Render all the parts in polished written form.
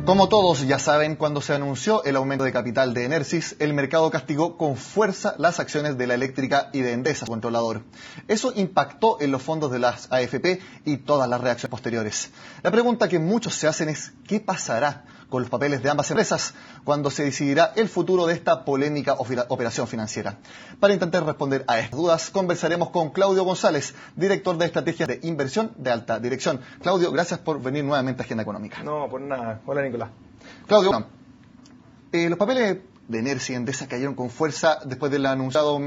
Como todos ya saben, cuando se anunció el aumento de capital de Enersys, el mercado castigó con fuerza las acciones de la eléctrica y de Endesa, su controlador. Eso impactó en los fondos de las AFP y todas las reacciones posteriores. La pregunta que muchos se hacen es, ¿qué pasará con los papeles de ambas empresas cuando se decidirá el futuro de esta polémica operación financiera? Para intentar responder a estas dudas, conversaremos con Claudio González, director de Estrategias de Inversión de Alta Dirección. Claudio, gracias por venir nuevamente a Agenda Económica. No, por nada. Hola, Nicolás. Claudio, los papeles de Enersys y Endesa cayeron con fuerza después del anunciado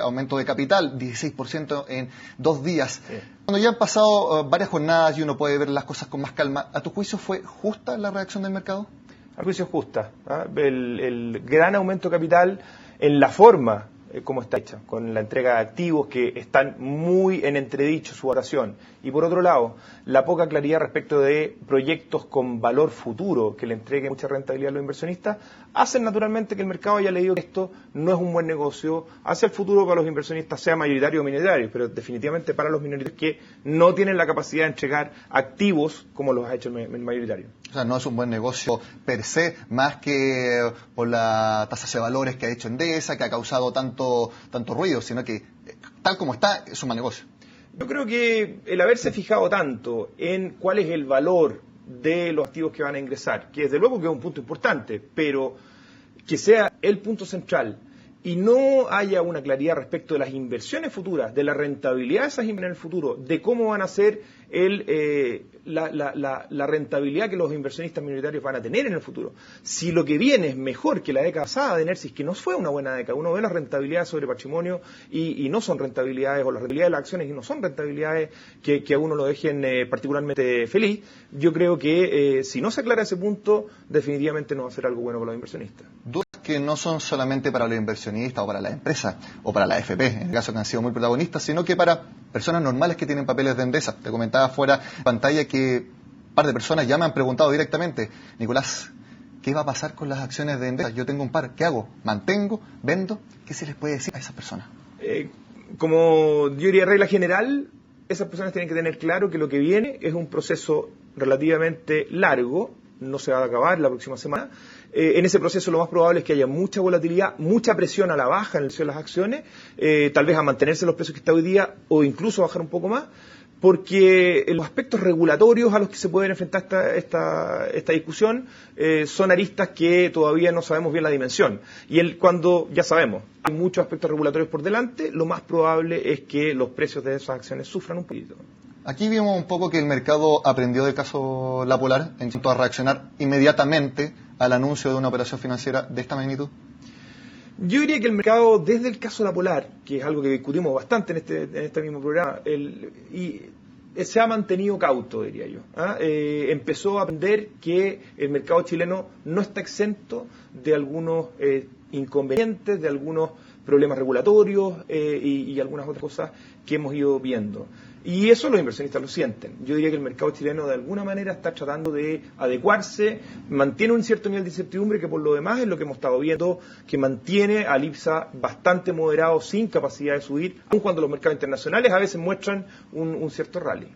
aumento de capital, 16% en 2 días. Sí. Cuando ya han pasado varias jornadas y uno puede ver las cosas con más calma, ¿a tu juicio fue justa la reacción del mercado? A mi juicio es justa. El gran aumento de capital en la forma como está hecha, con la entrega de activos que están muy en entredicho su votación. Y por otro lado, la poca claridad respecto de proyectos con valor futuro que le entreguen mucha rentabilidad a los inversionistas, hacen naturalmente que el mercado haya leído que esto no es un buen negocio hacia el futuro para los inversionistas, sea mayoritario o minoritario, pero definitivamente para los minoritarios que no tienen la capacidad de entregar activos como los ha hecho el mayoritario. O sea, no es un buen negocio per se, más que por la tasa de valores que ha hecho Endesa, que ha causado tanto ruido, sino que tal como está, es un mal negocio. Yo creo que el haberse fijado tanto en cuál es el valor de los activos que van a ingresar, que desde luego que es un punto importante, pero que sea el punto central y no haya una claridad respecto de las inversiones futuras, de la rentabilidad de esas inversiones en el futuro, de cómo van a ser la rentabilidad que los inversionistas minoritarios van a tener en el futuro. Si lo que viene es mejor que la década pasada de Enersys, que no fue una buena década, uno ve las rentabilidades sobre patrimonio y no son rentabilidades, o las rentabilidades de las acciones y no son rentabilidades que a uno lo dejen particularmente feliz, yo creo que si no se aclara ese punto, definitivamente no va a ser algo bueno para los inversionistas. Que no son solamente para los inversionistas o para las empresas o para la AFP, en el caso que han sido muy protagonistas, sino que para personas normales que tienen papeles de Endesa. Te comentaba fuera de pantalla que un par de personas ya me han preguntado directamente, Nicolás, ¿qué va a pasar con las acciones de Endesa? Yo tengo un par, ¿qué hago? ¿Mantengo? ¿Vendo? ¿Qué se les puede decir a esas personas? Como yo diría regla general, esas personas tienen que tener claro que lo que viene es un proceso relativamente largo, no se va a acabar la próxima semana. En ese proceso lo más probable es que haya mucha volatilidad, mucha presión a la baja en el precio de las acciones, tal vez a mantenerse los precios que está hoy día o incluso bajar un poco más, porque los aspectos regulatorios a los que se puede enfrentar esta discusión son aristas que todavía no sabemos bien la dimensión. Y cuando ya sabemos, hay muchos aspectos regulatorios por delante, lo más probable es que los precios de esas acciones sufran un poquito. Aquí vimos un poco que el mercado aprendió del caso La Polar en cuanto a reaccionar inmediatamente al anuncio de una operación financiera de esta magnitud. Yo diría que el mercado, desde el caso La Polar, que es algo que discutimos bastante en este mismo programa, se ha mantenido cauto, diría yo. Empezó a aprender que el mercado chileno no está exento de algunos inconvenientes, de algunos problemas regulatorios y algunas otras cosas que hemos ido viendo. Y eso los inversionistas lo sienten. Yo diría que el mercado chileno de alguna manera está tratando de adecuarse, mantiene un cierto nivel de incertidumbre que por lo demás es lo que hemos estado viendo, que mantiene al IPSA bastante moderado, sin capacidad de subir, aun cuando los mercados internacionales a veces muestran un cierto rally.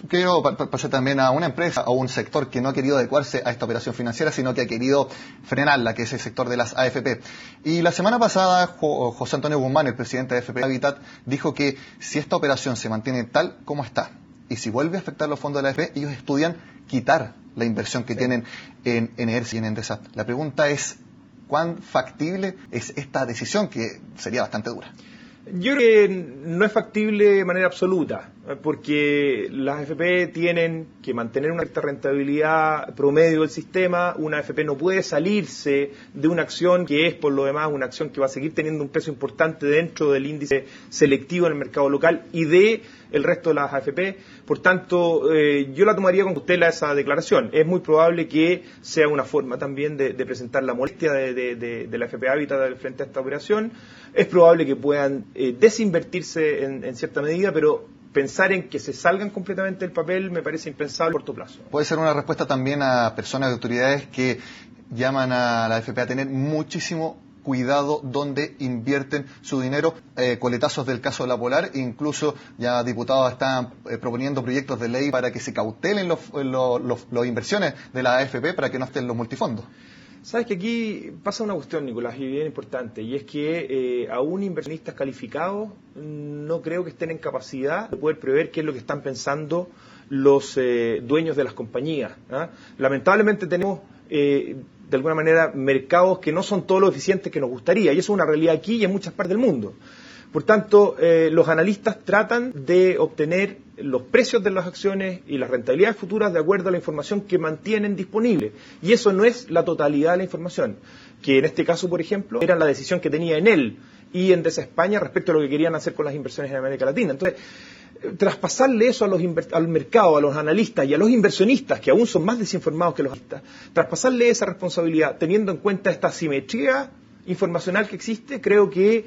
Quiero pasar también a una empresa, a un sector que no ha querido adecuarse a esta operación financiera, sino que ha querido frenarla, que es el sector de las AFP. Y la semana pasada, José Antonio Guzmán, el presidente de AFP Habitat, dijo que si esta operación se mantiene tal como está, y si vuelve a afectar los fondos de la AFP, ellos estudian quitar la inversión que tienen en Enersys y en Endesa. La pregunta es, ¿cuán factible es esta decisión, que sería bastante dura? Yo creo que no es factible de manera absoluta, porque las AFP tienen que mantener una cierta rentabilidad promedio del sistema. Una AFP no puede salirse de una acción que es, por lo demás, una acción que va a seguir teniendo un peso importante dentro del índice selectivo en el mercado local y de el resto de las AFP. Por tanto, yo la tomaría con cautela esa declaración. Es muy probable que sea una forma también de presentar la molestia de la AFP Habitat frente a esta operación. Es probable que puedan desinvertirse en cierta medida, pero pensar en que se salgan completamente del papel me parece impensable a corto plazo. Puede ser una respuesta también a personas de autoridades que llaman a la AFP a tener muchísimo cuidado dónde invierten su dinero. Coletazos del caso de la Polar, incluso ya diputados están proponiendo proyectos de ley para que se cautelen las inversiones de la AFP para que no estén los multifondos. Sabes que aquí pasa una cuestión, Nicolás, y bien importante, y es que aún inversionistas calificados no creo que estén en capacidad de poder prever qué es lo que están pensando los dueños de las compañías, ¿ah? Lamentablemente tenemos de alguna manera mercados que no son todo lo eficientes que nos gustaría, y eso es una realidad aquí y en muchas partes del mundo. Por tanto, los analistas tratan de obtener los precios de las acciones y las rentabilidades futuras de acuerdo a la información que mantienen disponible. Y eso no es la totalidad de la información, que en este caso, por ejemplo, era la decisión que tenía Enel y Endesa España respecto a lo que querían hacer con las inversiones en América Latina. Entonces, traspasarle eso al mercado, a los analistas y a los inversionistas, que aún son más desinformados que los analistas, traspasarle esa responsabilidad teniendo en cuenta esta asimetría informacional que existe, creo que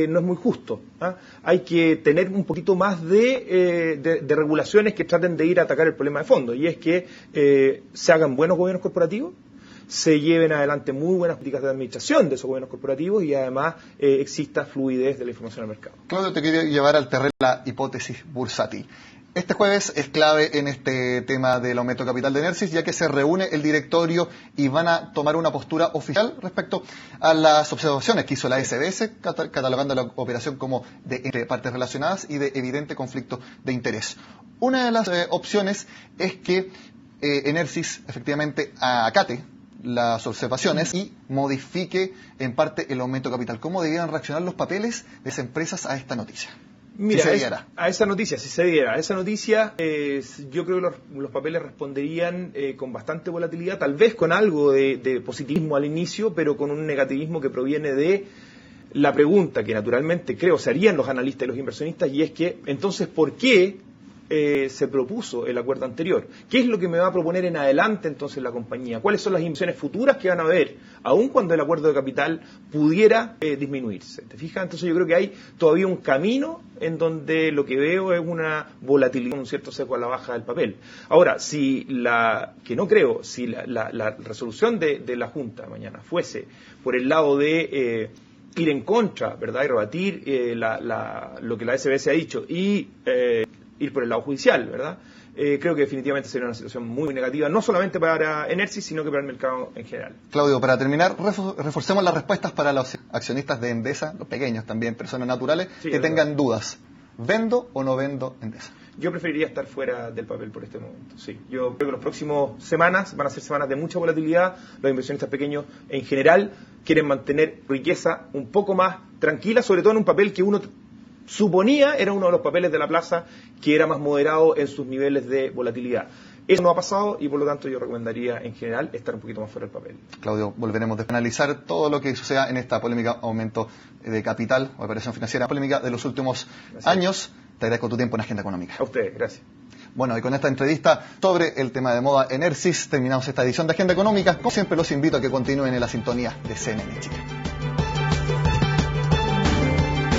no es muy justo, ¿ah? Hay que tener un poquito más de regulaciones que traten de ir a atacar el problema de fondo, y es que se hagan buenos gobiernos corporativos, se lleven adelante muy buenas políticas de administración de esos gobiernos corporativos y además exista fluidez de la información al mercado. Claudio, te quería llevar al terreno de la hipótesis bursátil. Este jueves es clave en este tema del aumento de capital de Enersys, ya que se reúne el directorio y van a tomar una postura oficial respecto a las observaciones que hizo la SBS, catalogando la operación como de entre partes relacionadas y de evidente conflicto de interés. Una de las opciones es que Enersys efectivamente acate las observaciones y modifique en parte el aumento de capital. ¿Cómo debieran reaccionar los papeles de esas empresas a esta noticia? Mira, si a esa noticia, si se diera, a esa noticia, yo creo que los papeles responderían con bastante volatilidad, tal vez con algo de positivismo al inicio, pero con un negativismo que proviene de la pregunta que naturalmente creo se harían los analistas y los inversionistas, y es que, entonces, ¿por qué se propuso el acuerdo anterior? ¿Qué es lo que me va a proponer en adelante entonces la compañía? ¿Cuáles son las inversiones futuras que van a haber, aun cuando el acuerdo de capital pudiera disminuirse? ¿Te fijas? Entonces yo creo que hay todavía un camino en donde lo que veo es una volatilidad, un cierto seco a la baja del papel. Ahora, si la resolución de la Junta mañana fuese por el lado de ir en contra, ¿verdad?, y rebatir lo que la SBS ha dicho y ir por el lado judicial, ¿verdad? Creo que definitivamente sería una situación muy negativa, no solamente para Enersys, sino que para el mercado en general. Claudio, para terminar, reforcemos las respuestas para los accionistas de Endesa, los pequeños también, personas naturales, sí, que tengan dudas. ¿Vendo o no vendo Endesa? Yo preferiría estar fuera del papel por este momento, sí. Yo creo que las próximas semanas van a ser semanas de mucha volatilidad. Los inversionistas pequeños en general quieren mantener riqueza un poco más tranquila, sobre todo en un papel que uno suponía era uno de los papeles de la plaza que era más moderado en sus niveles de volatilidad. Eso no ha pasado y por lo tanto yo recomendaría en general estar un poquito más fuera del papel. Claudio, volveremos a analizar todo lo que suceda en esta polémica aumento de capital o operación financiera polémica de los últimos años. Te agradezco tu tiempo en Agenda Económica. A ustedes, gracias. Bueno, y con esta entrevista sobre el tema de moda Enersys terminamos esta edición de Agenda Económica. Como siempre los invito a que continúen en la sintonía de CNN Chile.